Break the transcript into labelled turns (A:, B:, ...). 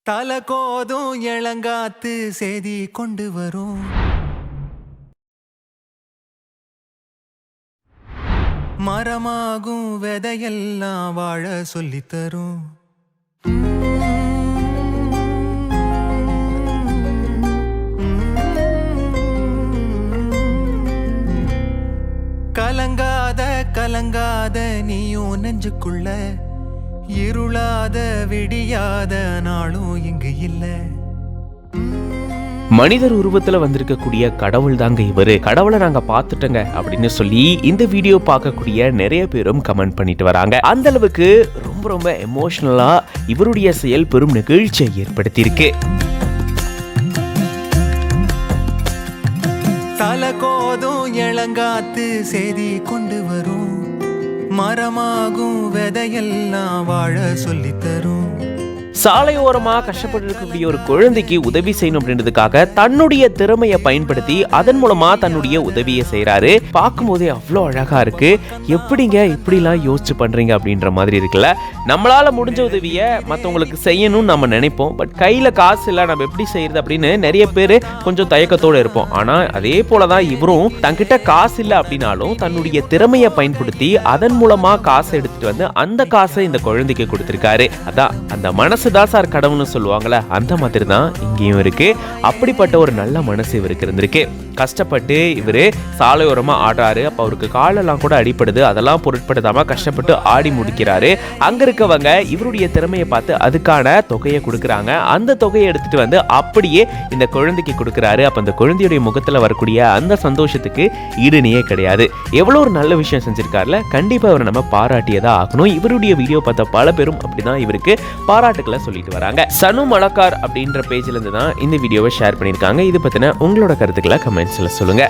A: தலை கோதும் இளங்காத்து செய்தி கொண்டு வரும். மரமாகும் விதையெல்லாம் வாழ சொல்லித்தரும். கலங்காத கலங்காத நீயும் நெஞ்சுக்குள்ள, இருளாத விடியாத நாளும் இங்கு இல்ல.
B: மனிதர் உருவத்துல வந்திருக்கக்கூடிய கடவுள் தாங்க இவரு, கடவுளை நாங்க பாத்துட்டோங்க அப்படின்னு சொல்லி இந்த வீடியோ பார்க்கக்கூடிய நிறைய பேரும் கமெண்ட் பண்ணிட்டு வராங்க. அந்த அளவுக்கு ரொம்ப ரொம்ப எமோஷனலா இவருடைய செயல் பெரும் நிகழ்ச்சியை ஏற்படுத்தி இருக்கு.
A: தலை கோதும் இளங்காத்து செய்தி கொண்டு வரும். மரமாகும் விதையெல்லாம் வாழ சொல்லித்தரும்.
B: சாலையோரமா கஷ்டப்பட்டு இருக்கக்கூடிய ஒரு குழந்தைக்கு உதவி செய்யணும் அப்படின்றதுக்காக தன்னுடைய திறமையை பயன்படுத்தி அதன் மூலமா தன்னுடைய உதவியை செய்யறாரு. பார்க்கும் போதே அவ்வளோ அழகா இருக்கு. எப்படிங்க இப்படிலாம் யோசிச்சு பண்றீங்க அப்படின்ற மாதிரி இருக்குல்ல. நம்மளால முடிஞ்ச உதவியை மற்றவங்களுக்கு செய்யணும்னு நம்ம நினைப்போம். பட் கையில காசு இல்லை, நம்ம எப்படி செய்யறது அப்படின்னு நிறைய பேர் கொஞ்சம் தயக்கத்தோடு இருப்போம். ஆனா அதே போலதான் இவரும் தன்கிட்ட காசு இல்லை அப்படின்னாலும் தன்னுடைய திறமையை பயன்படுத்தி அதன் மூலமா காசை எடுத்துட்டு வந்து அந்த காசை இந்த குழந்தைக்கு கொடுத்திருக்காரு. அதான் அந்த மனசு தான் சார் கடவுள்னு சொல்லுவாங்கல்ல, அந்த மாதிரி தான் இங்கேயும் இருக்கு. அப்படிப்பட்ட ஒரு நல்ல மனசு இவருக்கு இருந்திருக்கு. கஷ்டப்பட்டு இவரு சாலையோரமா ஆடுறாரு. அப்ப அவருக்கு காலெல்லாம் கூட அடிப்படுது. அதெல்லாம் பொருட்படுத்தாம கஷ்டப்பட்டு ஆடி முடிக்கிறாரு. அங்க இருக்கவங்க இவருடைய திறமையை பார்த்து அதுக்கான தொகையை கொடுக்குறாங்க. அந்த தொகையை எடுத்துட்டு வந்து அப்படியே இந்த குழந்தைக்கு கொடுக்குறாரு. அப்ப அந்த குழந்தையுடைய முகத்துல வரக்கூடிய அந்த சந்தோஷத்துக்கு ஈடுணையே கிடையாது. எவ்வளவு ஒரு நல்ல விஷயம் செஞ்சிருக்காருல. கண்டிப்பா இவரை நம்ம பாராட்டியதா ஆகணும். இவருடைய வீடியோ பார்த்த பல பேரும் அப்படிதான் இவருக்கு பாராட்டுக்களை சொல்லிட்டு வராங்க. சனு மலக்கார் அப்படின்ற பேஜ்ல இருந்து தான் இந்த வீடியோவை ஷேர் பண்ணிருக்காங்க. இது பத்தின உங்களோட கருத்துக்களை கமெண்ட்ஸ்ல சொல்லுங்க.